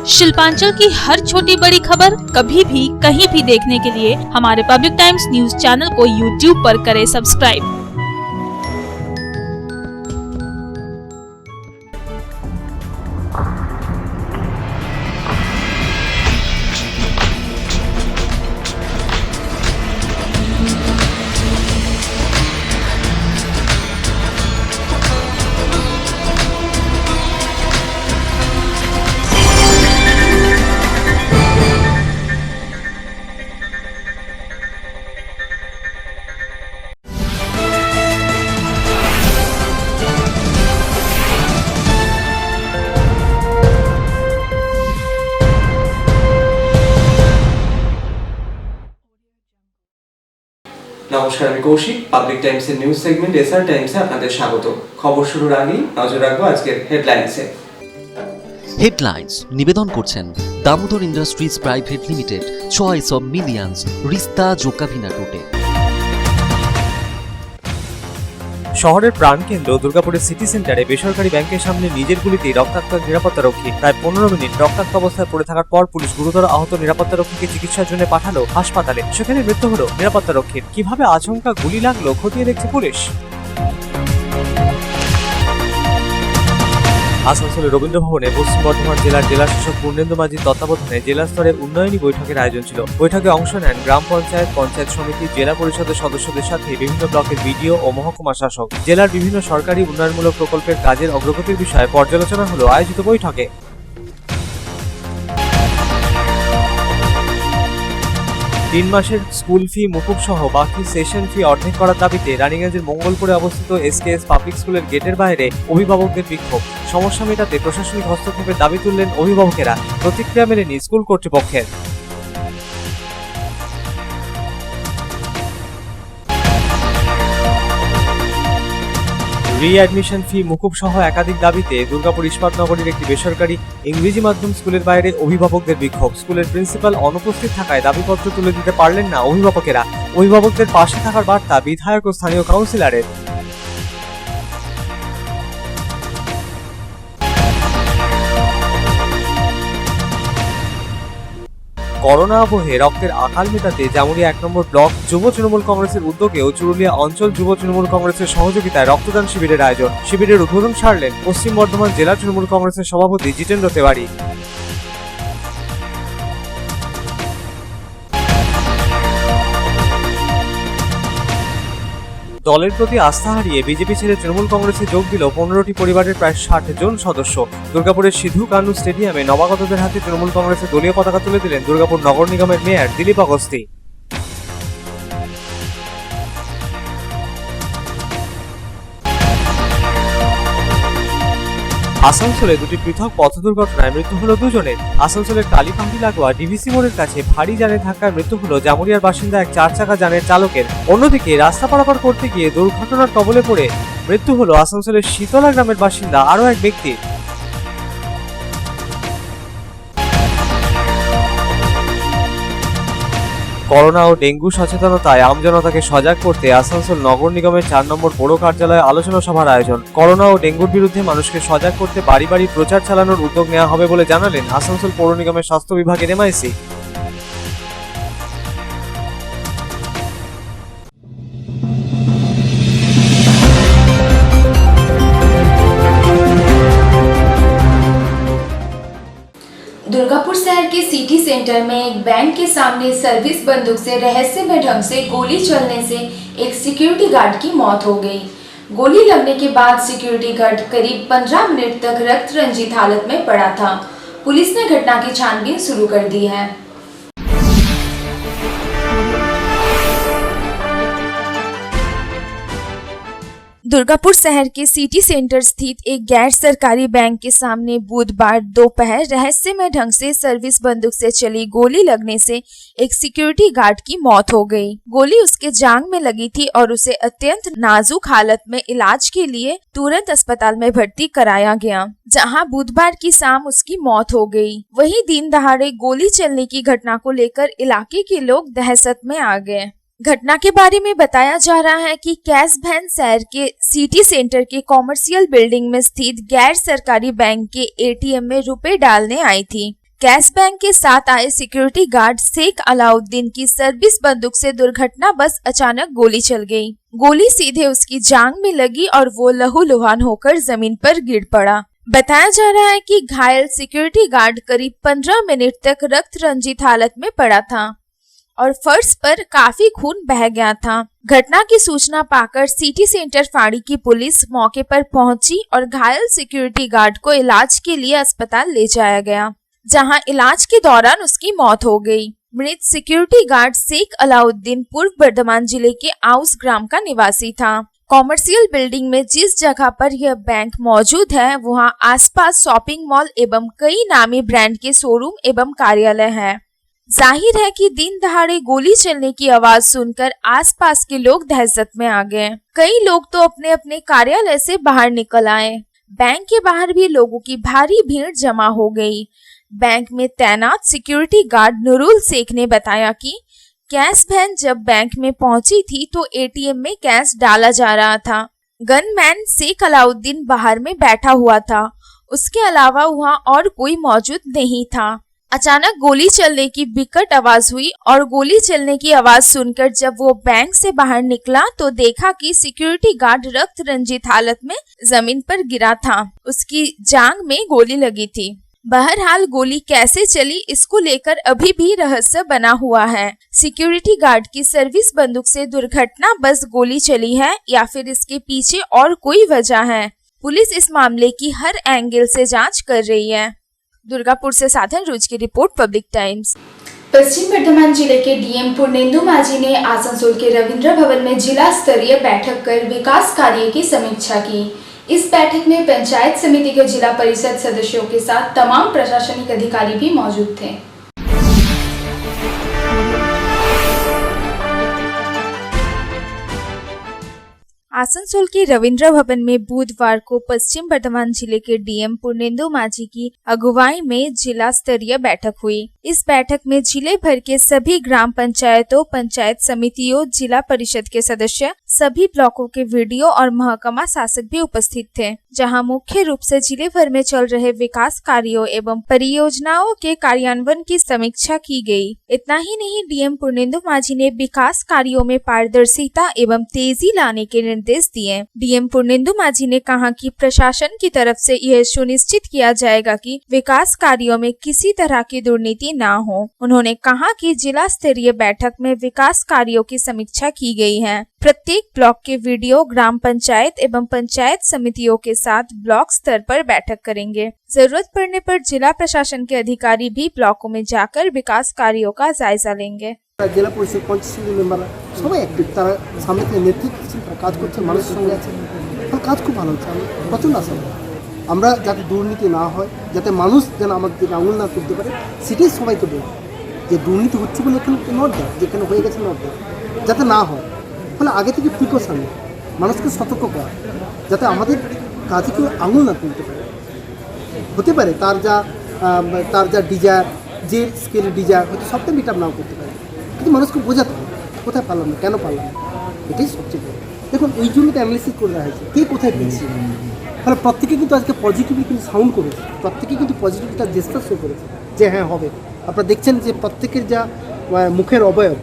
शिल्पांचल की हर छोटी बड़ी खबर कभी भी कहीं भी देखने के लिए हमारे पब्लिक टाइम्स न्यूज चैनल को यूट्यूब पर करें सब्सक्राइब। নমস্কার, আমি কৌশিক। পাবলিক টাইমসের নিউজ সেগমেন্ট এসআর টাইমসে আপনাদের স্বাগত। খবর শুরুর আগেই নজর রাখবো আজকের হেডলাইনসে। হেডলাইন্স নিবেদন করছেন Damodar industries private limited, choice of millions, রিস্তা জোকাভিনা রুটে। শহরের প্রাণকেন্দ্র দুর্গাপুরের সিটি সেন্টারে বেসরকারি ব্যাংকের সামনে নিজের গুলিতেই রক্তাক্ত নিরাপত্তারক্ষী। প্রায় 15 মিনিট রক্তাক্ত অবস্থায় পড়ে থাকার পর পুলিশ গুরুতর আহত নিরাপত্তারক্ষীকে চিকিৎসার জন্য পাঠালো হাসপাতালে। সেখানে মৃত্যু হলো নিরাপত্তারক্ষীর। কিভাবে আচমকা গুলি লাগলো খতিয়ে দেখছে পুলিশ। আসানসোলের রবীন্দ্র ভবনে পশ্চিম বর্ধমান জেলার জেলাশাসক পূর্ণেন্দু মাঝির তত্ত্বাবধানে জেলা স্তরে উন্নয়নী বৈঠকের আয়োজন ছিল। বৈঠকে অংশ নেন গ্রাম পঞ্চায়েত, পঞ্চায়েত সমিতি, জেলা পরিষদের সদস্যদের সাথে বিভিন্ন ব্লকের বিডিও ও মহকুমা শাসক। জেলার বিভিন্ন সরকারি উন্নয়নমূলক প্রকল্পের কাজের অগ্রগতির বিষয়ে পর্যালোচনা হলো আয়োজিত বৈঠকে। 3 মাসের স্কুল ফি মুকুব সহ বাকি সেশন ফি অর্ধেক করার দাবিতে রানীগঞ্জের মঙ্গলপুরে অবস্থিত এসকেএস পাবলিক স্কুলের গেটের বাইরে অভিভাবকদের বিক্ষোভ। সমস্যা মেটাতে প্রশাসনিক হস্তক্ষেপের দাবি তুললেন অভিভাবকেরা। প্রতিক্রিয়া মেলেনি স্কুল কর্তৃপক্ষের। রি-অ্যাডমিশন ফি মুকুব সহ একাধিক দাবিতে দুর্গাপুর ইস্পাত নগরীর একটি বেসরকারি ইংরেজি মাধ্যম স্কুলের বাইরে অভিভাবকদের বিক্ষোভ। স্কুলের প্রিন্সিপাল অনুপস্থিত থাকায় দাবিপত্র তুলে দিতে পারলেন না অভিভাবকেরা। অভিভাবকদের পাশে থাকার বার্তা বিধায়ক ও স্থানীয় কাউন্সিলরের। করোনা আবহে রক্তের আকাল মেটাতে জামুরিয়া 1 নম্বর ব্লক যুব তৃণমূল কংগ্রেসের উদ্যোগে ও চুরুলিয়া অঞ্চল যুব তৃণমূল কংগ্রেসের সহযোগিতায় রক্তদান শিবিরের আয়োজন। শিবিরের উদ্বোধন সারলেন পশ্চিম বর্ধমান জেলা তৃণমূল কংগ্রেসের সভাপতি জিতেন্দ্র তেওয়ারি। দলের প্রতি আস্থা হারিয়ে বিজেপি ছেড়ে তৃণমূল কংগ্রেসে যোগ দিল 15টি পরিবারের প্রায় 60 জন সদস্য। দুর্গাপুরের সিধু কানু স্টেডিয়ামে নবাগতদের হাতে তৃণমূল কংগ্রেসের দলীয় পতাকা তুলে দিলেন দুর্গাপুর নগর নিগমের মেয়র দিলীপ অগস্তি। আসানসোলে দুটি পৃথক পথ দুর্ঘটনায় মৃত্যু হলো 2 জনের। আসানসোলের কালীপাহাড়ি লাগোয়া ডিভিসি মোড়ের কাছে ভারী যানের ধাক্কায় মৃত্যু হলো জামুরিয়ার বাসিন্দা এক 4 চাকা যানের চালকের। অন্যদিকে রাস্তা পারাপার করতে গিয়ে দুর্ঘটনার কবলে পড়ে মৃত্যু হলো আসানসোলের শীতলা গ্রামের বাসিন্দা আরও এক ব্যক্তির। করোনা ও ডেঙ্গু সচেতনতায় আমজনতাকে সজাগ করতে আসানসোল নগর নিগমের 4 নম্বর বড় কার্যালয়ে আলোচনা সভার আয়োজন। করোনা ও ডেঙ্গুর বিরুদ্ধে মানুষকে সজাগ করতে বাড়ি বাড়ি প্রচার চালানোর উদ্যোগ নেওয়া হবে বলে জানালেন আসানসোল পৌর নিগমের স্বাস্থ্য বিভাগের এমআইসি। दुर्गापुर शहर के सिटी सेंटर में एक बैंक के सामने सर्विस बंदूक से रहस्यमय ढंग से गोली चलने से एक सिक्योरिटी गार्ड की मौत हो गई। गोली लगने के बाद सिक्योरिटी गार्ड करीब 15 मिनट तक रक्त रंजित हालत में पड़ा था। पुलिस ने घटना की छानबीन शुरू कर दी है। दुर्गापुर शहर के सिटी सेंटर स्थित एक गैर सरकारी बैंक के सामने बुधवार दोपहर रहस्यमय ढंग से सर्विस बंदूक से चली गोली लगने से एक सिक्योरिटी गार्ड की मौत हो गई। गोली उसके जांघ में लगी थी और उसे अत्यंत नाजुक हालत में इलाज के लिए तुरंत अस्पताल में भर्ती कराया गया, जहां बुधवार की शाम उसकी मौत हो गई। वहीं दिन दहाड़े गोली चलने की घटना को लेकर इलाके के लोग दहशत में आ गए। घटना के बारे में बताया जा रहा है कि कैश वैन शहर के सिटी सेंटर के कॉमर्शियल बिल्डिंग में स्थित गैर सरकारी बैंक के एटीएम में रुपए डालने आई थी। कैश बैंक के साथ आए सिक्योरिटी गार्ड शेख अलाउद्दीन की सर्विस बंदूक से दुर्घटना बस अचानक गोली चल गई। गोली सीधे उसकी जांघ में लगी और वो लहूलुहान होकर जमीन पर गिर पड़ा। बताया जा रहा है कि घायल सिक्योरिटी गार्ड करीब 15 मिनट तक रक्त रंजित हालत में पड़ा था और फर्श पर काफी खून बह गया था। घटना की सूचना पाकर सिटी सेंटर फाड़ी की पुलिस मौके पर पहुंची और घायल सिक्योरिटी गार्ड को इलाज के लिए अस्पताल ले जाया गया, जहां इलाज के दौरान उसकी मौत हो गई। मृत सिक्योरिटी गार्ड शेख अलाउद्दीन पूर्व बर्धमान जिले के आउस ग्राम का निवासी था। कॉमर्शियल बिल्डिंग में जिस जगह पर यह बैंक मौजूद है वहां आसपास शॉपिंग मॉल एवं कई नामी ब्रांड के शोरूम एवं कार्यालय है। जाहिर है कि दिन दहाड़े गोली चलने की आवाज सुनकर आसपास के लोग दहशत में आ गए। कई लोग तो अपने अपने कार्यालय से बाहर निकल आए। बैंक के बाहर भी लोगों की भारी भीड़ जमा हो गई। बैंक में तैनात सिक्योरिटी गार्ड नूरुल शेख ने बताया कि कैश वैन जब बैंक में पहुंची थी तो एटीएम में कैश डाला जा रहा था। गनमैन शेख अलाउद्दीन बाहर में बैठा हुआ था, उसके अलावा वहां और कोई मौजूद नहीं था। अचानक गोली चलने की विकट आवाज हुई और गोली चलने की आवाज सुनकर जब वो बैंक से बाहर निकला तो देखा कि सिक्योरिटी गार्ड रक्त रंजित हालत में जमीन पर गिरा था। उसकी जांघ में गोली लगी थी। बहरहाल गोली कैसे चली इसको लेकर अभी भी रहस्य बना हुआ है। सिक्योरिटी गार्ड की सर्विस बंदूक से दुर्घटना बस गोली चली है या फिर इसके पीछे और कोई वजह है? पुलिस इस मामले की हर एंगल से जांच कर रही है। दुर्गापुर से साधन रोज की रिपोर्ट, पब्लिक टाइम्स। पश्चिम बर्धमान जिले के डीएम पूर्णेंदु माझी ने आसनसोल के रविंद्र भवन में जिला स्तरीय बैठक कर विकास कार्य की समीक्षा की। इस बैठक में पंचायत समिति के जिला परिषद सदस्यों के साथ तमाम प्रशासनिक अधिकारी भी मौजूद थे। आसनसोल के रविंद्र भवन में बुधवार को पश्चिम बर्धमान जिले के डीएम पूर्णेंदु माझी की अगुवाई में जिला स्तरीय बैठक हुई। इस बैठक में जिले भर के सभी ग्राम पंचायतों, पंचायत समितियों, जिला परिषद के सदस्य, सभी ब्लॉकों के वीडियो और महकमा शासक भी उपस्थित थे, जहां मुख्य रूप से जिले भर में चल रहे विकास कार्यों एवं परियोजनाओं के कार्यान्वयन की समीक्षा की गई। इतना ही नहीं, डीएम पूर्णेंदु माझी ने विकास कार्यों में पारदर्शिता एवं तेजी लाने के निर्देश दिए। डीएम पूर्णेंदु माझी ने कहा कि प्रशासन की तरफ से यह सुनिश्चित किया जाएगा कि विकास कार्यों में किसी तरह की दुर्नीति ना हो। उन्होंने कहा कि जिला स्तरीय बैठक में विकास कार्यों की समीक्षा की गई है। प्रत्येक ब्लॉक के वीडियो ग्राम पंचायत एवं पंचायत समितियों के साथ ब्लॉक स्तर पर बैठक करेंगे। जरूरत पड़ने पर जिला प्रशासन के अधिकारी भी ब्लॉकों में जाकर विकास कार्यों का जायजा लेंगे। জেলা পরিষদ পঞ্চায়েত মেম্বাররা সবাই অ্যাক্টিভ, তারা সামনে থেকে নেতৃত্ব দিচ্ছেন, তারা কাজ করছে, মানুষের সঙ্গে আছে, তার কাজ খুব ভালো হচ্ছে। আমি প্রচণ্ড আশা করি আমরা যাতে দুর্নীতি না হয়, যাতে মানুষ যেন আমাদের দিকে আঙুল না তুলতে পারে, সেটাই সবাইকে বলব যে দুর্নীতি হচ্ছে বলে এখানে নট দেয়, যেখানে হয়ে গেছে নট দেয়, যাতে না হয়। ফলে আগে থেকে প্রিকশন মানুষকে সতর্ক করা, যাতে আমাদের কাজে কেউ আঙুল না তুলতে পারে। হতে পারে তার যা ডিজায়ার, যে স্কেল ডিজায়ার হয়তো সবটা মিট আপ নাও করতে পারে, কিন্তু মানুষকে বোঝাতে হবে কোথায় পারলাম না, কেন পারলাম না, এটাই সবচেয়ে বড়। দেখুন ওই জন্য তো অ্যানালিসিস করে রাখা হয়েছে কে কোথায় পেয়েছে। ফলে প্রত্যেকে কিন্তু আজকে পজিটিভলি কিন্তু সাউন্ড করেছে, প্রত্যেকে কিন্তু পজিটিভলি তার জেস্টার শো করেছে যে হ্যাঁ হবে। আপনারা দেখছেন যে প্রত্যেকের যা মুখের অবয়ব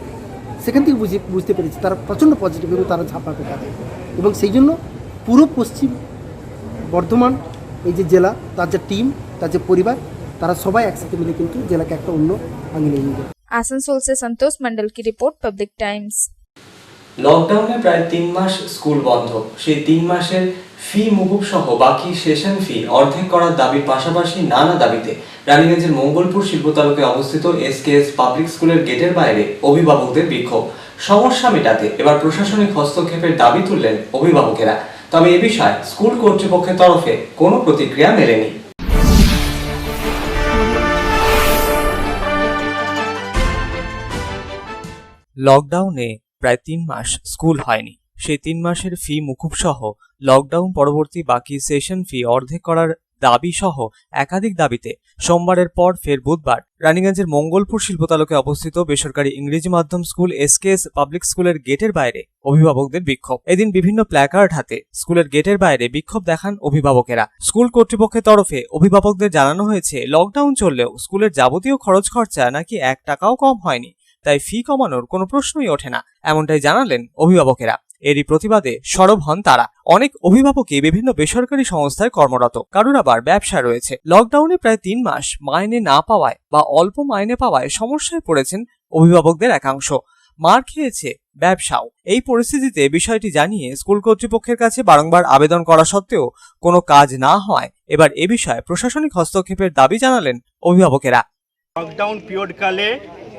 সেখান থেকে বুঝতে পেরেছি তারা প্রচণ্ড পজিটিভ এবং তারা ঝাঁপাবে কাজে। এবং সেই জন্য পুরো পশ্চিম বর্ধমান এই যে জেলা, তার যে টিম, তার যে পরিবার, তারা সবাই একসাথে মিলে কিন্তু জেলাকে একটা অন্য আঙিনে নিয়ে যাবে। आसनसोल से संतोष मंडल की रिपोर्ट, पब्लिक टाइम्स। লকডাউনে প্রায় 3 মাস স্কুল বন্ধ। সেই 3 মাসের ফি মুকুব সহ বাকি সেশন ফি অর্ধেক করার দাবির পাশাপাশি নানা দাবিতে রানীগঞ্জের মঙ্গলপুর শিল্পতালুকে অবস্থিত এসকেএস পাবলিক স্কুলের গেটের বাইরে অভিভাবকদের বিক্ষোভ। সমস্যা মেটাতে এবার প্রশাসনিক হস্তক্ষেপের দাবি তুললেন অভিভাবকেরা। তবে এ বিষয়ে স্কুল কর্তৃপক্ষের তরফে কোনো প্রতিক্রিয়া মেলেনি। লকডাউনে প্রায় 3 মাস স্কুল হয়নি। সেই 3 মাসের ফি মুকুব সহ লকডাউন পরবর্তী বাকি সেশন ফি অর্ধেক করার দাবি সহ একাধিক দাবিতে সোমবারের পর ফের বুধবার রানীগঞ্জের মঙ্গলপুর শিল্পতালুকে অবস্থিত বেসরকারি ইংরেজি মাধ্যম স্কুল এসকেএস পাবলিক স্কুলের গেটের বাইরে অভিভাবকদের বিক্ষোভ। এদিন বিভিন্ন প্ল্যাকার্ড হাতে স্কুলের গেটের বাইরে বিক্ষোভ দেখান অভিভাবকেরা। স্কুল কর্তৃপক্ষের তরফে অভিভাবকদের জানানো হয়েছে, লকডাউন চললেও স্কুলের যাবতীয় খরচ খরচা নাকি 1 টাকাও কম হয়নি, তাই ফি কমানোর কোনো প্রশ্নই ওঠে না, এমনটাই জানালেন অভিভাবকেরা। এরই প্রতিবাদে সরব হন তারা। অনেক অভিভাবকই বিভিন্ন বেসরকারি সংস্থায় কর্মরত, কারোর আবার ব্যবসা রয়েছে। লকডাউনে প্রায় 3 মাস মাইনে না পাওয়ায় বা অল্প মাইনে পাওয়ায় সমস্যায় পড়েছেন অভিভাবকদের একাংশ। মার খেয়েছে ব্যবসাও। এই পরিস্থিতিতে বিষয়টি জানিয়ে স্কুল কর্তৃপক্ষের কাছে বারংবার আবেদন করা সত্ত্বেও কোনো কাজ না হওয়ায় এবার এ বিষয়ে প্রশাসনিক হস্তক্ষেপের দাবি জানালেন অভিভাবকেরা। লকডাউন পিরিয়ডকালে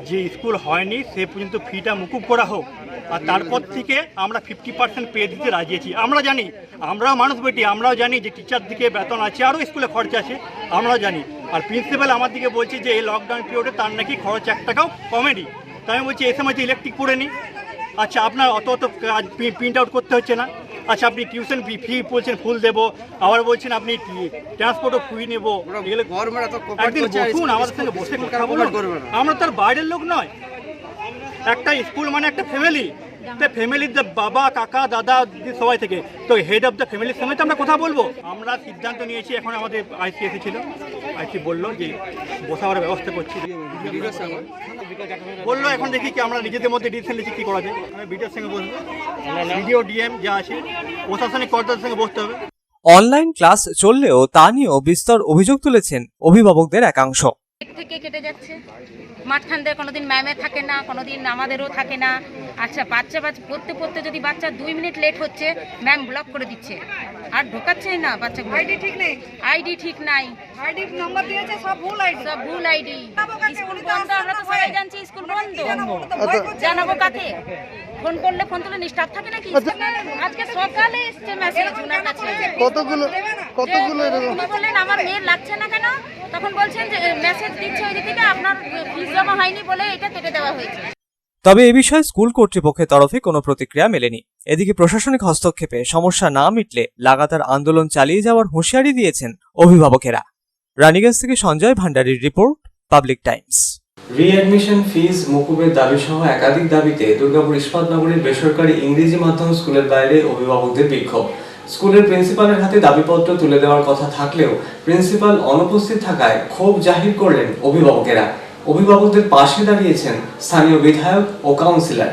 যে স্কুল হয়নি সে পর্যন্ত ফিটা মুকুব করা হোক, আর তারপর থেকে আমরা 50% পে দিতে রাজি আছি। আমরা জানি, আমরাও মানুষ বেটি, আমরাও জানি যে টিচার দিকে বেতন আছে, আরও স্কুলে খরচ আছে, আমরাও জানি। আর প্রিন্সিপাল আমার দিকে বলছে যে এই লকডাউন পিরিয়ডে তার নাকি খরচ 1 টাকাও কমেনি। তাই আমি বলছি এই সময় যে ইলেকট্রিক পড়ে নি, আচ্ছা আপনার অত কাজ প্রিন্ট আউট করতে হচ্ছে না, আচ্ছা আপনি টিউশন ফি বলছেন ফুল দেবো, আবার বলছেন আপনি ট্রান্সপোর্টও ফি নেবো। একদিন বসুন আমাদের সঙ্গে বসে কথা বলুন, আমরা তার বাইরের লোক নয়। একটা স্কুল মানে একটা ফ্যামিলি, ফ্যামিলির বাবা কাকা দাদা সবাই থেকে, তো হেড অফ দ্য ফ্যামিলির সঙ্গে তো আমরা কথা বলবো। আমরা সিদ্ধান্ত নিয়েছি, এখন আমাদের আইসি এসেছিল, আইসি বললো যে বসাবার ব্যবস্থা করছি, বললো এখন দেখি কি আমরা নিজেদের মধ্যে ডিসিশন নিচ্ছি কী করা যায়। আমি বিডিওর সঙ্গে বসবো, বিডিও ডিএম যা আছে প্রশাসনিক কর্তাদের সঙ্গে বসতে হবে। অনলাইন ক্লাস চললেও তা নিয়েও বিস্তর অভিযোগ তুলেছেন অভিভাবকদের একাংশ। থেকে কেটে যাচ্ছে, মাঝখান দিয়ে কোনোদিন ম্যামে থাকে না, কোনোদিন আমাদেরও থাকে না। আচ্ছা বাচ্চা পড়তে যদি বাচ্চা 2 মিনিট লেট হচ্ছে, ম্যাম ব্লক করে দিচ্ছে, আর ঢোকাচ্ছেই না বাচ্চাগুলো। আইডি ঠিক নাই, আইডি নাম্বার দিয়েছে সব ভুল আইডি। স্কুল বন্ধ, আমরা তো সবাই জানছি স্কুল বন্ধ, জানাবো কাকে? ফোন করলে ফোন তুলে স্টাফ থাকে নাকি? আজকে সকালে এসছে মেসেজ ওনার কাছে, কতগুলো বললেন আমার মেয়ের লাগছে না কেন, তখন বলছেন যে মেসেজ দিচ্ছে ওই দিকে আপনার ফিস জমা হয়নি বলে এটা কেটে দেওয়া হয়েছে। তবে এ বিষয়ে স্কুল কর্তৃপক্ষের তরফে কোনো প্রতিক্রিয়া মেলেনি। এদিকে প্রশাসনিক হস্তক্ষেপে সমস্যা না মিটলে লাগাতার আন্দোলন চালিয়ে যাওয়ার হুঁশিয়ারি দিয়েছেন অভিভাবকেরা। রানীগঞ্জ থেকে সঞ্জয় ভান্ডারীর report, public times. Readmission fees মকুবের দাবি সহ একাধিক দাবিতে দুর্গাপুর ইস্পাত নগরীর বেসরকারি ইংরেজি মাধ্যম স্কুলের বাইরে অভিভাবকদের বিক্ষোভ। স্কুলের প্রিন্সিপালের হাতে দাবিপত্র তুলে দেওয়ার কথা থাকলেও প্রিন্সিপাল অনুপস্থিত থাকায় ক্ষোভ জাহির করলেন অভিভাবকেরা। অভিভাবকদের পাশে দাঁড়িয়েছেন স্থানীয় বিধায়ক ও কাউন্সিলর।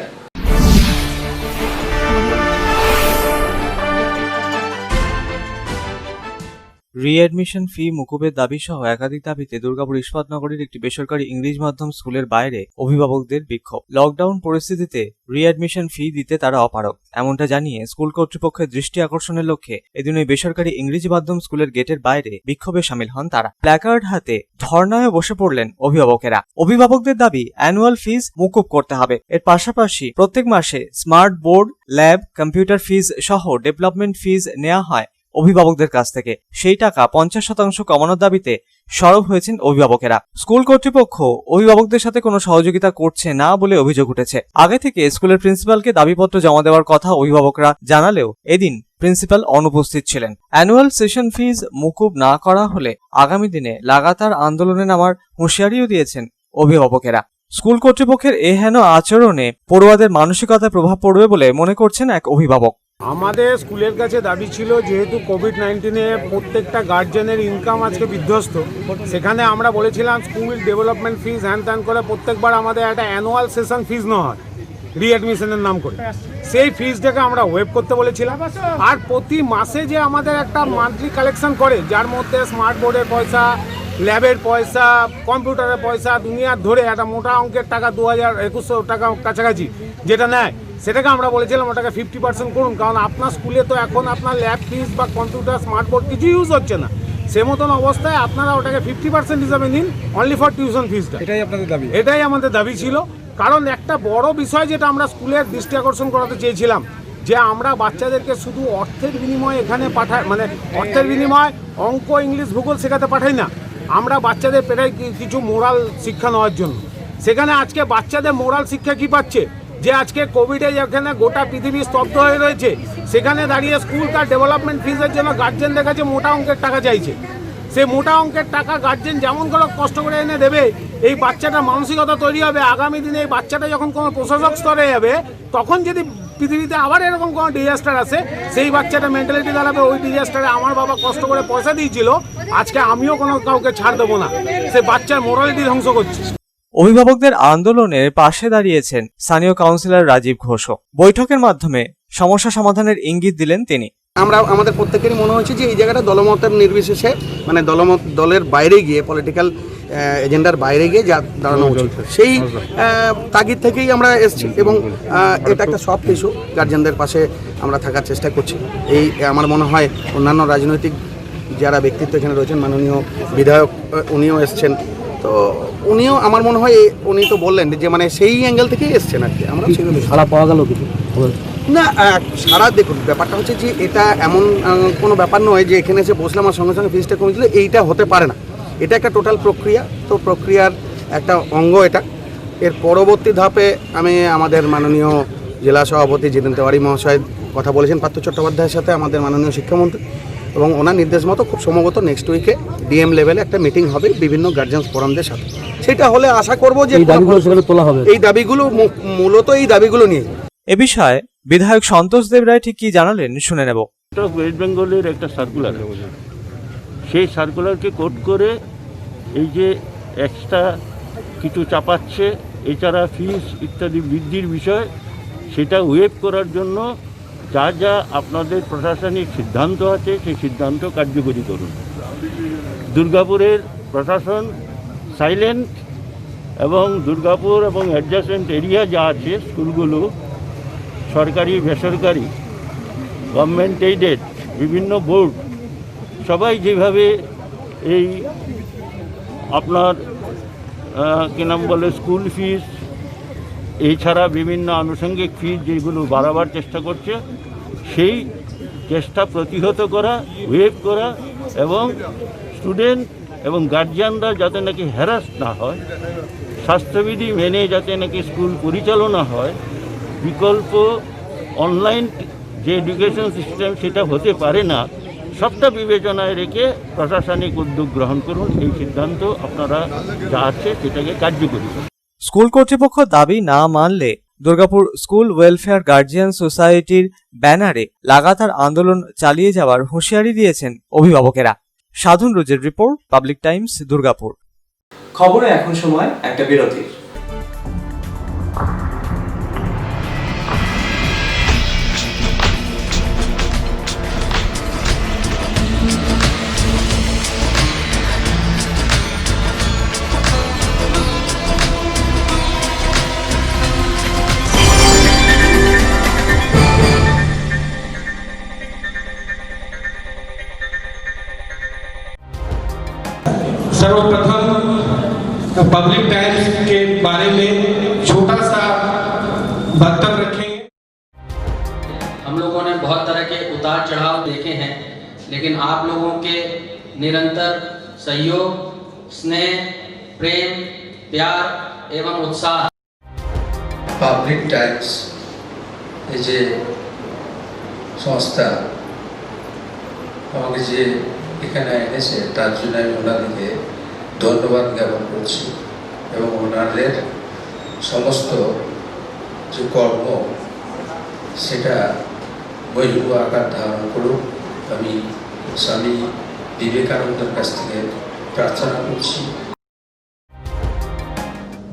রিঅ্যাডমিশন ফি মুকুবের দাবি সহ একাধিক দাবিতে দুর্গাপুর ইস্পাত নগরীর একটি বেসরকারি ইংরেজি মাধ্যম স্কুলের বাইরে অভিভাবকদের বিক্ষোভ। লকডাউন পরিস্থিতিতে রিঅ্যাডমিশন ফি দিতে তারা অপারগ, এমনটা জানিয়ে স্কুল কর্তৃপক্ষের দৃষ্টি আকর্ষণের লক্ষ্যে এদিন ওই বেসরকারি ইংরেজি মাধ্যম স্কুলের গেটের বাইরে বিক্ষোভে সামিল হন তারা। প্ল্যাকার্ড হাতে ধর্নায় বসে পড়লেন অভিভাবকেরা। অভিভাবকদের দাবি অ্যানুয়াল ফিজ মুকুব করতে হবে, এর পাশাপাশি প্রত্যেক মাসে স্মার্ট বোর্ড, ল্যাব, কম্পিউটার ফিজ সহ ডেভেলপমেন্ট ফিজ নেওয়া হয় অভিভাবকদের কাছ থেকে, সেই টাকা 50% কমানোর দাবিতে সরব হয়েছেন অভিভাবকেরা। স্কুল কর্তৃপক্ষ অভিভাবকদের সাথে কোনো সহযোগিতা করছে না বলে অভিযোগ উঠেছে। আগে থেকে স্কুলের প্রিন্সিপালকে দাবিপত্র জমা দেওয়ার কথা অভিভাবকরা জানালেও এদিন প্রিন্সিপাল অনুপস্থিত ছিলেন। অ্যানুয়াল সেশন ফিজ মুকুব না করা হলে আগামী দিনে লাগাতার আন্দোলনে নামার হুঁশিয়ারিও দিয়েছেন অভিভাবকেরা। স্কুল কর্তৃপক্ষের এ হেন আচরণে পড়ুয়াদের মানসিকতায় প্রভাব পড়বে বলে মনে করছেন এক অভিভাবক। আমাদের স্কুলের কাছে দাবি ছিল, যেহেতু কোভিড-19-এ প্রত্যেকটা গার্জেনের ইনকাম আজকে বিধ্বস্ত, সেখানে আমরা বলেছিলাম স্কুল ডেভেলপমেন্ট ফিজ হ্যান ত্যান করে প্রত্যেকবার আমাদের একটা অ্যানুয়াল সেশন ফিজ নেওয়া হয় রিঅ্যাডমিশনের নাম করে, সেই ফিজটাকে আমরা ওয়েভ করতে বলেছিলাম। আর প্রতি মাসে যে আমাদের একটা মান্থলি কালেকশন করে, যার মধ্যে স্মার্ট বোর্ডের পয়সা, ল্যাবের পয়সা, কম্পিউটারের পয়সা, দুনিয়ার ধরে একটা মোটা অঙ্কের টাকা 2000-2100 টাকা কাছাকাছি যেটা নেয়, সেটাকে আমরা বলেছিলাম ওটাকে 50% করুন, কারণ আপনার স্কুলে তো এখন আপনার ল্যাব ফিজ বা কম্পিউটার স্মার্ট বোর্ড কিছু ইউজ হচ্ছে না, সে মতন অবস্থায় আপনারা ওটাকে 50% হিসাবে নিন, অনলি ফর টিউশন ফিজটা। এটাই আপনাদের দাবি? এটাই আমাদের দাবি ছিল, কারণ একটা বড় বিষয় যেটা আমরা স্কুলের দৃষ্টি আকর্ষণ করাতে চেয়েছিলাম, যে আমরা বাচ্চাদেরকে শুধু অর্থের বিনিময়ে এখানে পাঠাই, মানে অর্থের বিনিময়ে অঙ্ক, ইংলিশ, ভূগোল শেখাতে পাঠাই না, আমরা বাচ্চাদের পেটাই কিছু মোরাল শিক্ষা নেওয়ার জন্য। সেখানে আজকে বাচ্চাদের মোরাল শিক্ষা কি পাচ্ছে, যে আজকে কোভিডে যেখানে গোটা পৃথিবী স্তব্ধ হয়ে রয়েছে, সেখানে দাঁড়িয়ে স্কুল তার ডেভেলপমেন্ট ফিজের জন্য গার্জেনদের কাছে মোটা অঙ্কের টাকা চাইছে। সে মোটা অঙ্কের টাকা গার্জেন যেমন করে কষ্ট করে এনে দেবে, এই বাচ্চাটার মানসিকতা তৈরি হবে। আগামী দিনে এই বাচ্চাটা যখন কোনো প্রশাসক স্তরে যাবে, তখন যদি পৃথিবীতে আবার এরকম কোনো ডিজাস্টার আসে, সেই বাচ্চাটা মেন্টালিটি দাঁড়াবে ওই ডিজাস্টারে আমার বাবা কষ্ট করে পয়সা দিয়েছিল, আজকে আমিও কোনো কাউকে ছাড় দেবো না। সে বাচ্চার মোরালিটি ধ্বংস করছে। অভিভাবকদের আন্দোলনের পাশে দাঁড়িয়েছেন স্থানীয় কাউন্সিলর রাজীব ঘোষও। বৈঠকের মাধ্যমে সমস্যা সমাধানের ইঙ্গিত দিলেন তিনি। আমাদের প্রত্যেকেরই মনে হচ্ছে যে এই জায়গাটা দলমতের নির্বিশেষে, মানে দলের বাইরে গিয়ে, পলিটিক্যাল এজেন্ডার বাইরে গিয়ে যা দাঁড়ানো উচিত, সেই তাগিদ থেকেই আমরা এসেছি এবং এটা একটা সফট ইস্যু। গার্জেনদের পাশে আমরা থাকার চেষ্টা করছি। এই আমার মনে হয় অন্যান্য রাজনৈতিক যারা ব্যক্তিত্ব এখানে রয়েছেন, মাননীয় বিধায়ক উনিও এসছেন, তো উনিও আমার মনে হয় উনি তো বললেন যে মানে সেই অ্যাঙ্গেল থেকেই এসছেন আর কি। আমরা সারা পাওয়া গেল কিছু না, সারা দেখুন, ব্যাপারটা হচ্ছে যে এটা এমন কোনো ব্যাপার নয় যে এখানে এসে বসলাম আর সঙ্গে সঙ্গে ফিজটা কমে দিল, এইটা হতে পারে না। এটা একটা টোটাল প্রক্রিয়া, তো প্রক্রিয়ার একটা অঙ্গ এটা। এর পরবর্তী ধাপে আমি আমাদের মাননীয় জেলা সভাপতি জিতেন তেওয়ারি মহাশয় কথা বলেছেন পার্থ চট্টোপাধ্যায়ের সাথে, আমাদের মাননীয় শিক্ষামন্ত্রী, এবং ওনার নির্দেশ মতো খুব সম্ভবত নেক্সট উইকে ডিএম লেভেলে একটা মিটিং হবে বিভিন্ন গার্জিয়ান্স ফোরামদের সাথে। সেটা হলে আশা করবো যে এই দাবিগুলো মূলত এই দাবিগুলো নিয়ে। এ বিষয়ে বিধায়ক সন্তোষ দেব রায় ঠিক কি জানালেন শুনে নেব। ওয়েস্ট বেঙ্গলের একটা সার্কুলার, সেই সার্কুলারকে কোট করে এই যে এক্সট্রা কিছু চাপাচ্ছে, এছাড়া ফিস ইত্যাদি বৃদ্ধির বিষয়, সেটা ওয়েভ করার জন্য যা যা আপনাদের প্রশাসনিক সিদ্ধান্ত আছে সেই সিদ্ধান্ত কার্যকরী করুন। দুর্গাপুরের প্রশাসন সাইলেন্ট, এবং দুর্গাপুর এবং অ্যাডজাসেন্ট এরিয়া যা আছে স্কুলগুলো, সরকারি বেসরকারি, গভর্নমেন্ট এইডেড, বিভিন্ন বোর্ড, সবাই যেভাবে এই আপনার কী নাম বলে স্কুল ফিস, এছাড়া বিভিন্ন আনুষঙ্গিক ফিস যেগুলো বাড়াবার চেষ্টা করছে, সেই চেষ্টা প্রতিহত করা, ওয়েভ করা, এবং স্টুডেন্ট এবং গার্জিয়ানরা যাতে নাকি হ্যারাস না হয়, স্বাস্থ্যবিধি মেনে যাতে নাকি স্কুল পরিচালনা হয়। বিকল্প অনলাইন যে এডুকেশন সিস্টেম সেটা হতে পারে না, সবটা বিবেচনায় রেখে প্রশাসনিক উদ্যোগ গ্রহণ করুন। এই সিদ্ধান্ত আপনারা যা আছে সেটাকে কার্যকরী করুন। স্কুল কর্তৃপক্ষ দাবি না মানলে দুর্গাপুর স্কুল ওয়েলফেয়ার গার্জিয়ান সোসাইটির ব্যানারে লাগাতার আন্দোলন চালিয়ে যাওয়ার হুঁশিয়ারি দিয়েছেন অভিভাবকেরা। সাধন রোজের রিপোর্ট, পাবলিক টাইমস, দুর্গাপুর। খবরে এখন সময় একটা বিরতির। सर्वप्रथम पब्लिक टाइम्स के बारे में छोटा सा वक्तव्य रखेंगे। हम लोगों ने बहुत तरह के उतार चढ़ाव देखे हैं, लेकिन आप लोगों के निरंतर सहयोग, स्नेह, प्रेम, प्यार एवं उत्साह। पब्लिक टाइम्स এই যে সংস্থা আমাকে যে এখানে এনেছে তার জন্য আমি ওনাদেরকে ধন্যবাদ জ্ঞাপন করছি, এবং ওনাদের সমস্ত যে কর্ম সেটা বৈভব আকার ধারণ করুক আমি স্বামী বিবেকানন্দের কাছ থেকে प्रार्थना করছি।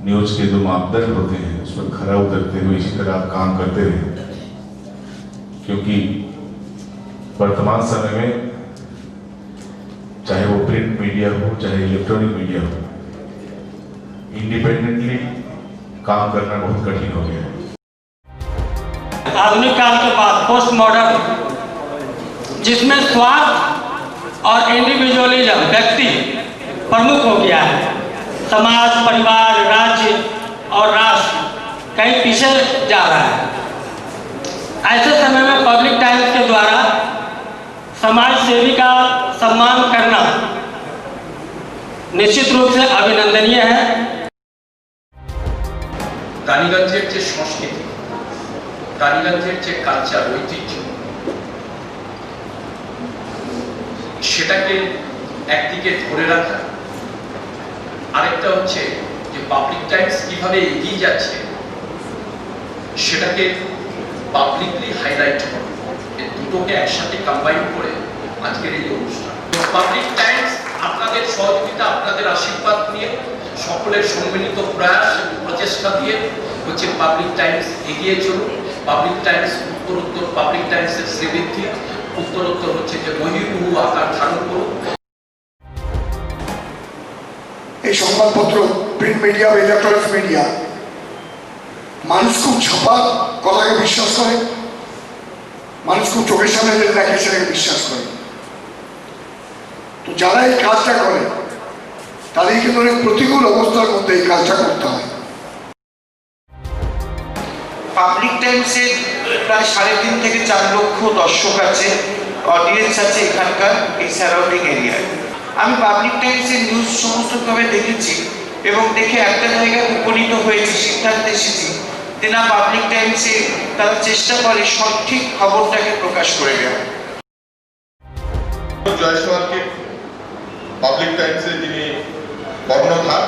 न्यूज के जो मापदंड होते हैं उस पर खरा उतरते हुए इसी तरह आप काम करते रहे, क्योंकि वर्तमान समय में चाहे वो प्रिंट मीडिया हो चाहे इलेक्ट्रॉनिक मीडिया हो, इंडिपेंडेंटली काम करना बहुत कठिन हो गया है। आधुनिक काल के बाद पोस्ट मॉडर्न, जिसमें स्वार्थ और इंडिविजुअलिज्म व्यक्ति प्रमुख हो गया है, समाज, परिवार, राज्य और राष्ट्र कहीं पीछे जा रहा है। ऐसे समय में पब्लिक टाइम्स के द्वारा समाज सेवी का सम्मान करना निश्चित रूप से अभिनंदनीय है। রানীগঞ্জের যে সংস্কৃতি, রানীগঞ্জের যে কালচার, ঐতিহ্য, সেটাকে একদিকে ধরে রাখা, আরেকটা হচ্ছে যে পাবলিক টাইমস কিভাবে এগিয়ে যাচ্ছে সেটাকে পাবলিকলি হাইলাইট করা, এই দুটোকে একসাথে কম্বাইন করে আজকের এই অনুষ্ঠান। পাবলিক টাইমস আপনাদের সহযোগিতা, আপনাদের আশীর্বাদ নিয়ে, সকলের সম্মিলিত প্রয়াস প্রচেষ্টা দিয়ে হচ্ছে পাবলিক টাইমস এগিয়ে চলুন। পাবলিক টাইমস উত্তরোত্তর, পাবলিক টাইমসের শ্রীবৃদ্ধি উত্তরোত্তর হচ্ছে যে মহিমুহু আকার ধারণ করুন। এই সংবাদপত্র, প্রিন্ট মিডিয়া বা ইলেকট্রনিক্স মিডিয়া, মানুষ খুব ছাপা কথাকে বিশ্বাস করে, মানুষ খুব চোখের সামনে যেটা দেখে সেটাকে বিশ্বাস করে। তো যারা এই কাজটা করে তাদের কিন্তু অনেক প্রতিকূল অবস্থার মধ্যে এই কাজটা করতে হয়। পাবলিক টাইমসের প্রায় 3.5 থেকে 4 লক্ষ দর্শক আছে, অডিয়েন্স আছে এখানকার এই সারাউন্ডিং এরিয়ায়। আমি পাবলিক টাইমসের নিউজ সমস্তভাবে দেখেছি এবং দেখে একটা জায়গায় উপনীত হয়েছি, সিদ্ধান্তে এসেছি যে না, পাবলিক টাইমসে তারা চেষ্টা করে সঠিক খবরটাকে প্রকাশ করে দেওয়া। জয়সওয়ালকে পাবলিক টাইমসে যিনি কর্ণধার,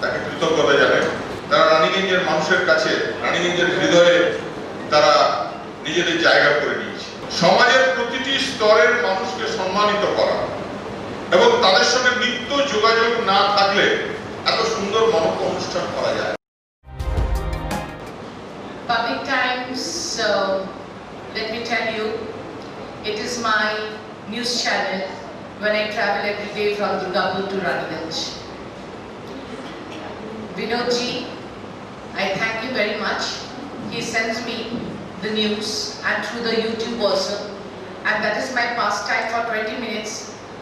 তাকে কৃতজ্ঞতা জানাই। তারা রানীগঞ্জের মানুষের কাছে, রানীগঞ্জের হৃদয়ে তারা নিজেদের জায়গা করে নিয়েছে। সমাজের প্রতিটি স্তরের মানুষকে সম্মানিত করা এবং তাদের সঙ্গে নিত্য যোগাযোগ না থাকলে এত সুন্দর মনজ্ঞ অনুষ্ঠান করা যায়। Public Times, let me tell you, it is my news channel when I travel every day from Durgapur to Raniganj. Vinodji, I thank you very much. He sends me the news and through the YouTube also, and that is my pastime for 20 minutes.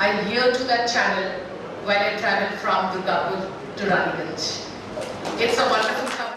I hear to that channel when I travel from Durgapur to Raniganj. It's a wonderful company.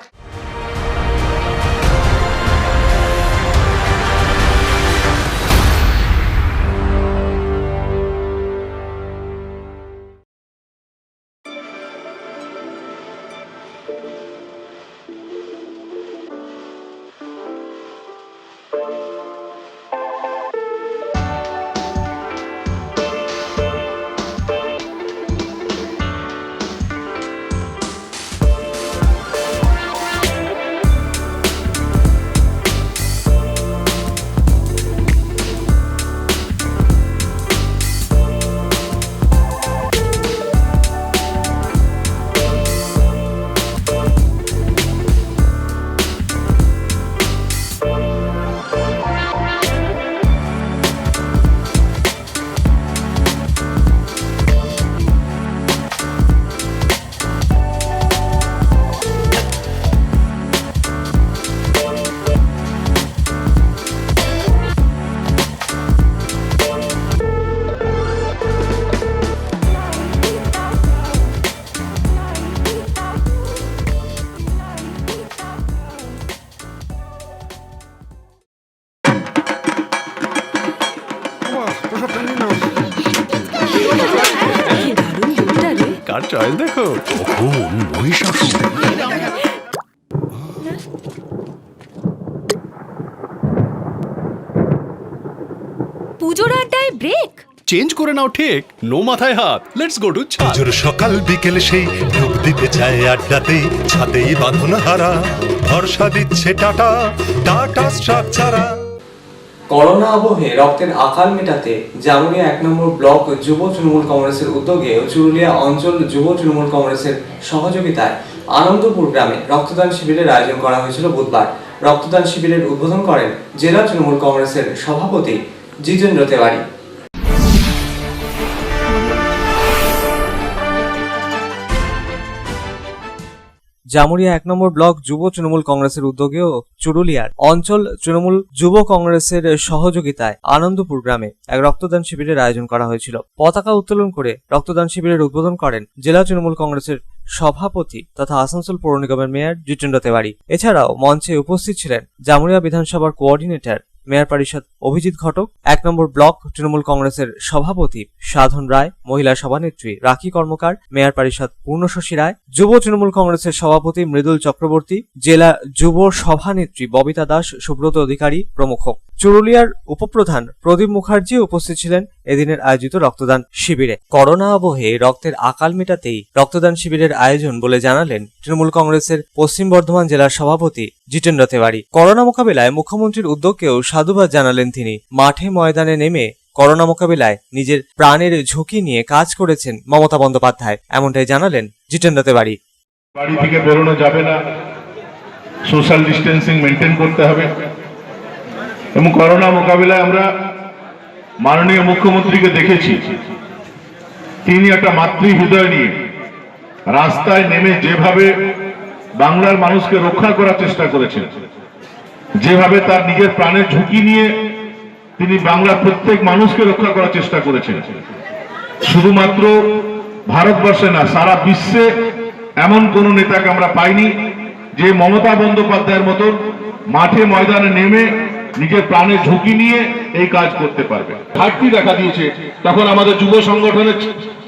Car choice দেখো, কখন মহিষাসুর। পুজোর আড্ডায় break change করে নাও ঠিক, no মাথায় হাত। Let's go to পুজোর সকাল বিকেল সেই ডুব দিতে চায় আড্ডাতে, ছাদেই বাঁধন হারা ভরসা দিচ্ছে টাটা, টাটা স্ট্রাকচারা। করোনা আবহে রক্তের আকাল মেটাতে জামুরিয়া 1 নম্বর ব্লক যুব তৃণমূল কংগ্রেসের উদ্যোগে ও চুরুলিয়া অঞ্চল যুব তৃণমূল কংগ্রেসের সহযোগিতায় আনন্দপুর গ্রামে রক্তদান শিবিরের আয়োজন করা হয়েছিল বুধবার। রক্তদান শিবিরের উদ্বোধন করেন জেলা তৃণমূল কংগ্রেসের সভাপতি জিতেন্দ্র তেওয়ারি। জামুরিয়া 1 নম্বর ব্লক যুব তৃণমূল কংগ্রেসের উদ্যোগে ও চুরুলিয়ার অঞ্চল তৃণমূল যুব কংগ্রেসের সহযোগিতায় আনন্দপুর গ্রামে এক রক্তদান শিবিরের আয়োজন করা হয়েছিল। পতাকা উত্তোলন করে রক্তদান শিবিরের উদ্বোধন করেন জেলা তৃণমূল কংগ্রেসের সভাপতি তথা আসানসোল পৌর নিগমের মেয়র জিতেন্দ্র তেওয়ারি। এছাড়াও মঞ্চে উপস্থিত ছিলেন জামুরিয়া বিধানসভার কোঅর্ডিনেটর মেয়র পরিষদ অভিজিৎ ঘটক, 1 নম্বর ব্লক তৃণমূল কংগ্রেসের সভাপতি সাধন রায়, মহিলা সভানেত্রী রাখি কর্মকার, মেয়র পরিষদ পূর্ণশশী রায়, যুব তৃণমূল কংগ্রেসের সভাপতি মৃদুল চক্রবর্তী, জেলা যুব সভানেত্রী ববিতা দাস, সুব্রত অধিকারী প্রমুখ। চুরুলিয়ার উপপ্রধান প্রদীপ মুখার্জি উপস্থিত ছিলেন এদিনের আয়োজিত রক্তদান শিবিরে। করোনা আবহে রক্তের আকাল মেটাতেই রক্তদান শিবিরের আয়োজন বলে জানালেন তৃণমূল কংগ্রেসের পশ্চিম বর্ধমান জেলার সভাপতি জিতেন্দ্র তেওয়ারি। করোনা মোকাবিলায় মুখ্যমন্ত্রীর উদ্যোগকেও সাধুবাদ জানালেন তিনি। মাঠে ময়দানে নেমে করোনা মোকাবিলায় নিজের প্রাণের ঝুঁকি নিয়ে কাজ করেছেন মমতা বন্দ্যোপাধ্যায়, এমনটাই জানালেন জিতেন্দ্র তেওয়ারি। বাড়ি থেকে বেরোনো যাবে না, সোশ্যাল ডিস্টেন্সিং মেনটেন করতে হবে এবং করোনা মোকাবিলায় আমরা মাননীয় মুখ্যমন্ত্রীকে দেখেছি, তিনি একটা মাতৃ হৃদয় নিয়ে রাস্তায় নেমে যেভাবে বাংলার মানুষকে রক্ষা করার চেষ্টা করেছেন, যেভাবে তার নিজের প্রাণের ঝুঁকি নিয়ে তিনি বাংলার প্রত্যেক মানুষকে রক্ষা করার চেষ্টা করেছেন। শুধুমাত্র ভারতবর্ষে না, সারা বিশ্বে এমন কোন নেতাকে আমরা পাইনি যে মমতা বন্দ্যোপাধ্যায়ের মতন মাঠে ময়দানে নেমে নিজের প্রাণের ঝুঁকি নিয়ে এই কাজ করতে পারবে। ঘাটতি দেখা দিয়েছে, তখন আমাদের যুব সংগঠনের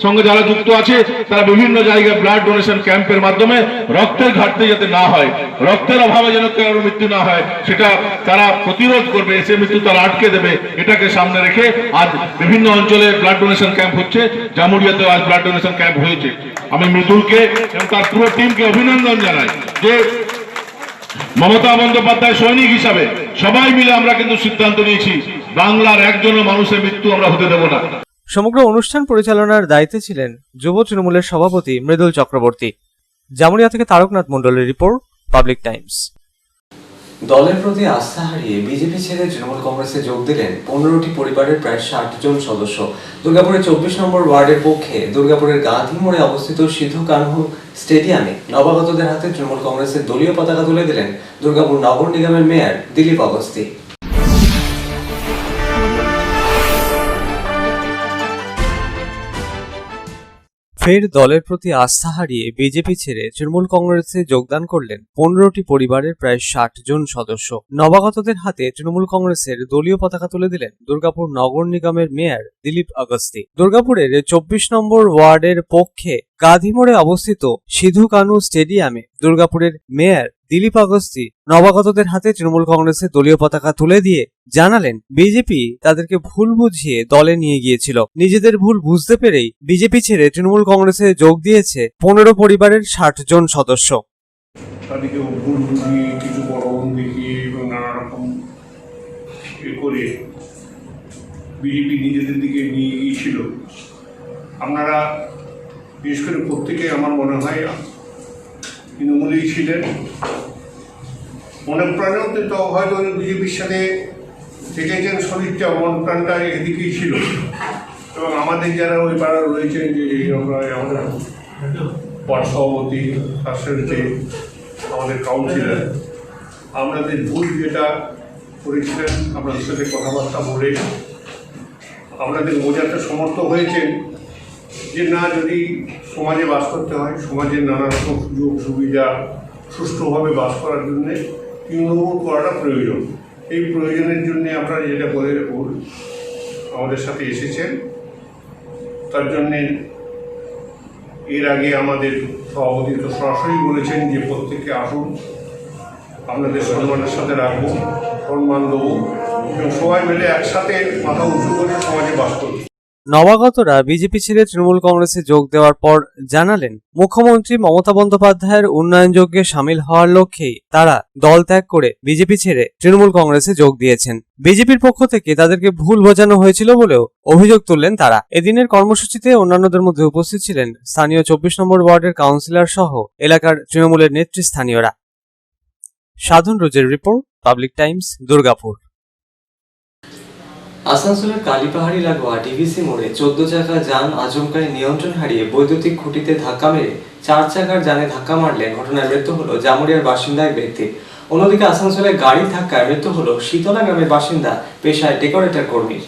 সঙ্গে যারা যুক্ত আছে তারা বিভিন্ন জায়গায় ব্লাড ডোনেশন ক্যাম্পের মাধ্যমে রক্তের ঘাটতি যাতে না হয়, রক্তের অভাবে যেন কারো মৃত্যু না হয়, সেটা তারা প্রতিরোধ করবে, সে মৃত্যু তারা আটকে দেবে। এটাকে সামনে রেখে আজ বিভিন্ন অঞ্চলে ব্লাড ডোনেশন ক্যাম্প হচ্ছে। জামুরিয়াতেও আজ ব্লাড ডোনেশন ক্যাম্প হয়েছে। আমি মৃদুলকে এবং তার পুরো টিমকে অভিনন্দন জানাই যে মমতা বন্দ্যোপাধ্যায় সৈনিক হিসাবে সবাই মিলে আমরা কিন্তু সিদ্ধান্ত নিয়েছি বাংলার একজনও মানুষের মৃত্যু আমরা হতে দেব না। সমগ্র অনুষ্ঠান পরিচালনার দায়িত্বে ছিলেন যুব তৃণমূলের সভাপতি মৃদুল চক্রবর্তী। জামুরিয়া থেকে তারকনাথ মণ্ডলের রিপোর্ট, পাবলিক টাইমস। দলের প্রতি আস্থা হারিয়ে বিজেপি ছেড়ে তৃণমূল কংগ্রেসে যোগ দিলেন 15টি পরিবারের প্রায় 60 জন সদস্য। দুর্গাপুরের 24 নম্বর ওয়ার্ডের পক্ষে দুর্গাপুরের গান্ধী মোড়ে অবস্থিত সিধু কানহু স্টেডিয়ামে নবাগতদের হাতে তৃণমূল কংগ্রেসের দলীয় পতাকা তুলে দিলেন দুর্গাপুর নগর নিগমের মেয়র দিলীপ অগস্তি। ফের দলের প্রতি আস্থা হারিয়ে বিজেপি ছেড়ে তৃণমূল কংগ্রেসে যোগদান করলেন 15টি পরিবারের প্রায় 60 জন সদস্য। নবাগতদের হাতে তৃণমূল কংগ্রেসের দলীয় পতাকা তুলে দিলেন দুর্গাপুর নগর নিগমের মেয়র দিলীপ অগস্তি। দুর্গাপুরের 24 নম্বর ওয়ার্ডের পক্ষে গান্ধী মোড়ে অবস্থিত সিধু কানহু স্টেডিয়ামে দুর্গাপুরের মেয়র দিলীপ অগস্তি নবাগতদের হাতে তৃণমূল কংগ্রেসের দলীয় পতাকা তুলে দিয়ে জানালেন বিজেপি তাদেরকে ভুল বুঝিয়ে দলে নিয়ে গিয়েছিল। নিজেদের ভুল বুঝতে পেরেই বিজেপি ছেড়ে তৃণমূল কংগ্রেসে যোগ দিয়েছে 15 পরিবারের 60 জন সদস্য। তাদেরকে ভুল বুঝিয়ে কিছু বড়ন দেখিয়ে এবং নানা রকম করে বিজেপি নিজেদের দিকে নিয়ে গিয়েছিল। আপনারা বিশেষ করে প্রত্যেকে আমার মনে হয় তৃণমূলেই ছিলেন, মনে প্রাণেও তো হয়তো বিজেপির সাথে থেকেছেন, শরীরটা মন প্রাণটা এদিকেই ছিল। এবং আমাদের যারা ওই পাড়া রয়েছেন, যে আমরা আমাদের ওয়ার্ড সভাপতি, তার সাথে আমাদের কাউন্সিলর, আপনাদের ভুল যেটা করেছিলেন আপনাদের সাথে কথাবার্তা বলে আপনাদের বোঝাতে সমর্থ হয়েছেন যে না, যদি সমাজে বাস করতে হয়, সমাজের নানা রকম সুযোগ সুবিধা সুষ্ঠুভাবে বাস করার জন্যে তৃণমূল করাটা প্রয়োজন। এই প্রয়োজনের জন্যে আপনারা যেটা বলে আমাদের সাথে এসেছেন, তার জন্যে এর আগে আমাদের সভাপতি তো সরাসরি বলেছেন যে প্রত্যেকে আসুন, আপনাদের সম্মানের সাথে রাখবো, সম্মান দেবো এবং সবাই মিলে একসাথে মাথা উঁচু করে সমাজে বাস করব। নবাগতরা বিজেপি ছেড়ে তৃণমূল কংগ্রেসে যোগ দেওয়ার পর জানালেন মুখ্যমন্ত্রী মমতা বন্দ্যোপাধ্যায়ের উন্নয়ন যজ্ঞে সামিল হওয়ার লক্ষ্যেই তারা দল ত্যাগ করে বিজেপি ছেড়ে তৃণমূল কংগ্রেসে যোগ দিয়েছেন। বিজেপির পক্ষ থেকে তাদেরকে ভুল বোঝানো হয়েছিল বলেও অভিযোগ তুললেন তারা। এদিনের কর্মসূচিতে অন্যান্যদের মধ্যে উপস্থিত ছিলেন স্থানীয় 24 নম্বর ওয়ার্ডের কাউন্সিলর সহ এলাকার তৃণমূলের নেতৃস্থানীয়রা। সাধন রোজের রিপোর্ট, পাবলিক টাইমস, দুর্গাপুর। আসানসোলের কালীপাহাড়ি লাগোয়া ডিভিসি মোড়ে 14 চাকা যান আচমকায় নিয়ন্ত্রণ হারিয়ে বৈদ্যুতিক খুঁটিতে ধাক্কা মেরে 4 চাকার যানে ধাক্কা মারলে ঘটনায় মৃত্যু হলো জামুরিয়ার বাসিন্দা এক ব্যক্তি। অন্যদিকে আসানসোলে গাড়ির ধাক্কায় মৃত্যু হলো শীতলা গ্রামের বাসিন্দা পেশায় ডেকোরেটর কর্মীর।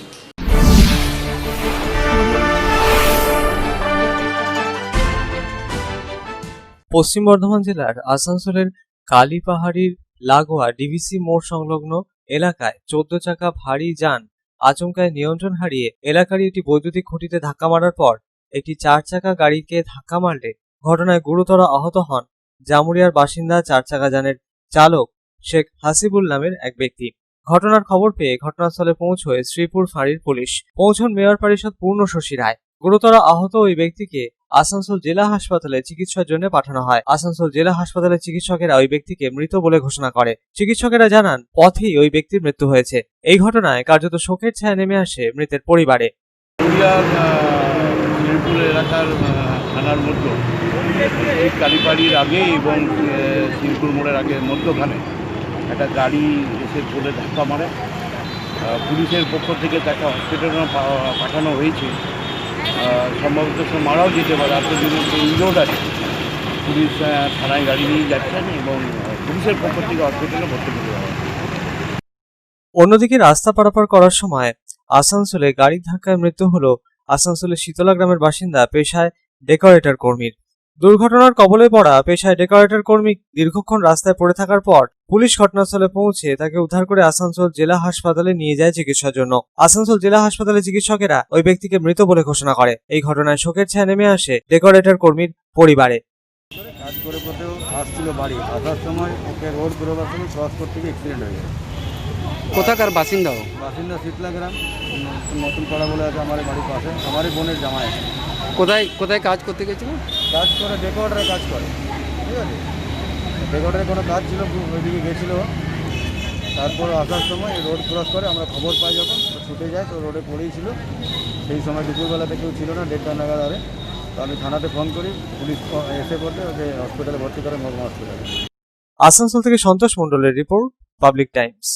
পশ্চিম বর্ধমান জেলার আসানসোলের কালীপাহাড়ির লাগোয়া ডিভিসি মোড় সংলগ্ন এলাকায় 14 চাকা ভারী যান আচমকায় নিয়ন্ত্রণ হারিয়ে এলাকারই একটি বৈদ্যুতিক খুঁটিতে ধাক্কা মারার পর একটি 4 চাকা গাড়িকে ধাক্কা মারলে ঘটনায় গুরুতর আহত হন জামুরিয়ার বাসিন্দা 4 চাকা যানের চালক শেখ হাসিবুল নামের এক ব্যক্তি। ঘটনার খবর পেয়ে ঘটনাস্থলে পৌঁছয় শ্রীপুর ফাঁড়ির পুলিশ। পৌঁছন মেয়র পরিষদ পূর্ণশশী রায়। গুরুতর আহত ওই ব্যক্তিকে আসানসোল জেলা হাসপাতালে চিকিৎসার জন্য পাঠানো হয়। আসানসোল জেলা হাসপাতালের চিকিৎসকেরা ওই ব্যক্তিকে মৃত বলে ঘোষণা করে। চিকিৎসকেরা জানান, পথেই ওই ব্যক্তির মৃত্যু হয়েছে। এই ঘটনায় কার্যত শোকের ছায়া নেমে আসে মৃতের পরিবারে। শ্রীপুর এলাকার থানার মধ্যে কালীবাড়ির আগে এবং শ্রীপুর মোড়ের আগে মধ্যখানে একটা গাড়ি এসে পড়ে ধাক্কা মারে। পুলিশের পক্ষ থেকে তাকে হসপিটালে পাঠানো হয়েছে। সম্ভবত সে মারাও যেতে পারে, এতদিন ইনজোর্ড আছে। পুলিশ থানায় গাড়ি নিয়ে যাচ্ছেন এবং পুলিশের পক্ষ থেকে হসপিটালে ভর্তি করে দেওয়া হয়। অন্যদিকে রাস্তা পারাপার করার সময় আসানসোলে গাড়ির ধাক্কায় মৃত্যু হলো আসানসোলের শীতলা গ্রামের বাসিন্দা পেশায় ডেকোরেটর কর্মীর। দুর্ঘটনার কবলে পড়া পেশায় ডেকোরেটর কর্মী দীর্ঘক্ষণ রাস্তায় পড়ে থাকার পর পুলিশ ঘটনাস্থলে পৌঁছে তাকে উদ্ধার করে আসানসোল জেলা হাসপাতালে নিয়ে যায় চিকিৎসার জন্য। আসানসোল জেলা হাসপাতালে চিকিৎসকেরা ওই ব্যক্তিকে মৃত বলে ঘোষণা করে। এই ঘটনায় শোকের ছায়া নেমে আসে ডেকোরেটর কর্মীর পরিবারে। কাজ করে করতেও আসছিল বাড়ি, আসার সময় ওকে রোড বেরোবার সময় ক্রস করতে গিয়ে অ্যাক্সিডেন্ট হয়ে গেছে। কোথাকার বাসিন্দা? বাসিন্দা শীতলা গ্রাম, নতুন পাড়া বলে আছে আমার বাড়ির পাশে। আমারই বোনের জামাই আছে। কোথায় কোথায় কাজ করতে গেছিল? কাজ করে ডেকোরেটারে কাজ করে, ঠিক আছে। ডেকোরেটারে কোনো কাজ ছিল, ওইদিকে গেছিলো। তারপর আসার সময় রোড ক্রস করে আমরা খবর পাই, যখন ছুটে যায় তো রোডে পড়েই ছিল। সেই সময় দুপুরবেলাতে কেউ ছিল না, 1:30 নাগাদ আরে। তো আমি থানাতে ফোন করি, পুলিশ এসে পড়তে ওকে হসপিটালে ভর্তি করে মগমা হসপিটালে। আসানসোল থেকে সন্তোষ মণ্ডলের রিপোর্ট, পাবলিক টাইমস।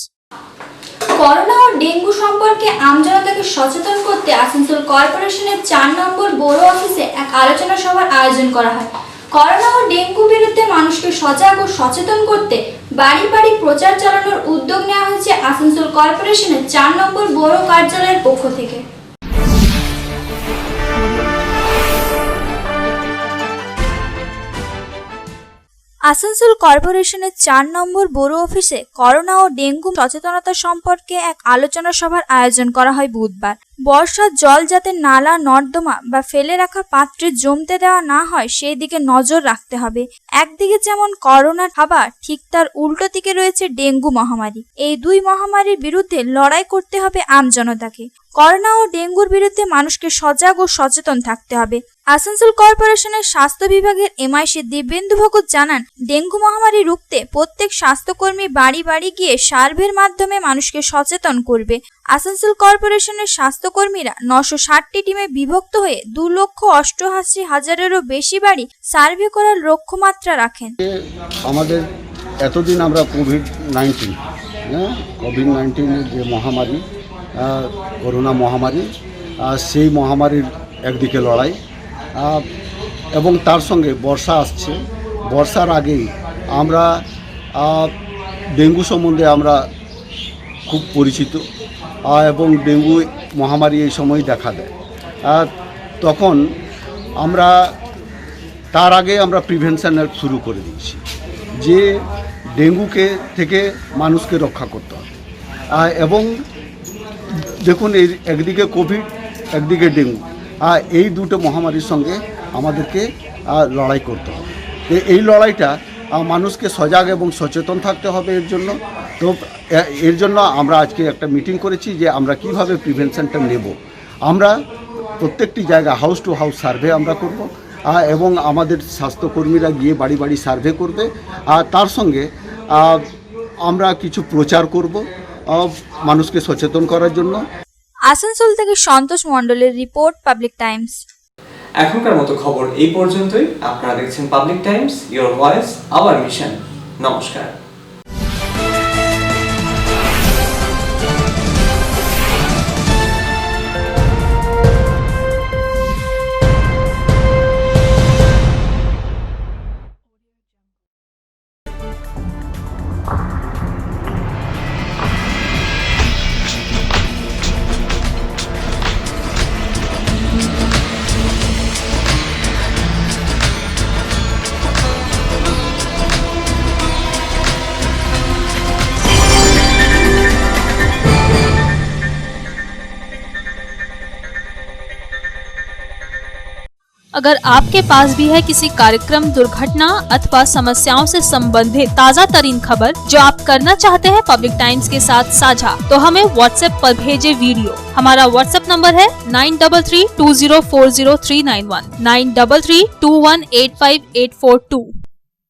করোনা ও ডেঙ্গু সম্পর্কে আমজনতাকে সচেতন করতে আসানসোল কর্পোরেশনের 4 নম্বর বড় অফিসে এক আলোচনা সভার আয়োজন করা হয়। করোনা ও ডেঙ্গু বিরুদ্ধে মানুষকে সজাগ ও সচেতন করতে বাড়ি বাড়ি প্রচার চালানোর উদ্যোগ নেওয়া হয়েছে আসানসোল কর্পোরেশনের 4 নম্বর বড় কার্যালয়ের পক্ষ থেকে। আসানসোল কর্পোরেশনের 4 নম্বর বড় অফিসে করোনা ও ডেঙ্গু সচেতনতা সম্পর্কে এক আলোচনা সভার আয়োজন করা হয় বুধবার। বর্ষার জল যাতে নালা নর্দমা বা ফেলে রাখা পাত্রে জমতে দেওয়া না হয় সেই দিকে নজর রাখতে হবে। একদিকে যেমন করোনা থাবা, ঠিক তার উল্টো দিকে রয়েছে ডেঙ্গু মহামারী। এই দুই মহামারীর বিরুদ্ধে লড়াই করতে হবে আমজনতাকে। করোনা ও ডেঙ্গুর বিরুদ্ধে মানুষকে সজাগ ও সচেতন থাকতে হবে। আসানসোল কর্পোরেশনের স্বাস্থ্য বিভাগের এমআইসি দিব্যেন্দু ভগত জানান, ডেঙ্গু মহামারী রুখতে প্রত্যেক স্বাস্থ্যকর্মী বাড়ি বাড়ি গিয়ে সার্ভের মাধ্যমে মানুষকে সচেতন করবে। আসানসোল কর্পোরেশনের স্বাস্থ্যকর্মীরা 960টি টিমে বিভক্ত হয়ে 2,88,000-এরও বেশি বাড়ি সার্ভে করার লক্ষ্যমাত্রা রাখেন। আমাদের এতদিন আমরা কোভিড-19 যে মহামারী, করোনা মহামারী, সেই মহামারীর একদিকে লড়াই, এবং তার সঙ্গে বর্ষা আসছে। বর্ষার আগেই আমরা ডেঙ্গু সম্বন্ধে আমরা খুব পরিচিত, এবং ডেঙ্গু মহামারী এই সময় দেখা দেয়। তখন আমরা তার আগে আমরা প্রিভেনশন শুরু করে দিয়েছি যে ডেঙ্গুকে থেকে মানুষকে রক্ষা করতে হবে। এবং দেখুন, এই একদিকে কোভিড, একদিকে ডেঙ্গু, এই দুটো মহামারীর সঙ্গে আমাদেরকে লড়াই করতে হবে। এই লড়াইটা মানুষকে সজাগ এবং সচেতন থাকতে হবে এর জন্য। তো এর জন্য আমরা আজকে একটা মিটিং করেছি যে আমরা কিভাবে প্রিভেনশনটা নেব। আমরা প্রত্যেকটি জায়গা হাউস টু হাউস সার্ভে আমরা করব, এবং আমাদের স্বাস্থ্যকর্মীরা গিয়ে বাড়ি বাড়ি সার্ভে করবে। আর তার সঙ্গে আমরা কিছু প্রচার করব মানুষকে সচেতন করার জন্য। আসানসোল থেকে সন্তোষ মণ্ডলের রিপোর্ট, পাবলিক টাইমস। এখনকার মতো খবর এই পর্যন্তই। আপনারা দেখছেন public Times, your voice hour mission. নমস্কার। अगर आपके पास भी है किसी कार्यक्रम, दुर्घटना अथवा समस्याओं से संबंधित ताज़ा तरीन खबर जो आप करना चाहते हैं पब्लिक टाइम्स के साथ साझा, तो हमें व्हाट्सएप पर भेजे वीडियो। हमारा व्हाट्सएप नंबर है 9332040391 9332185842।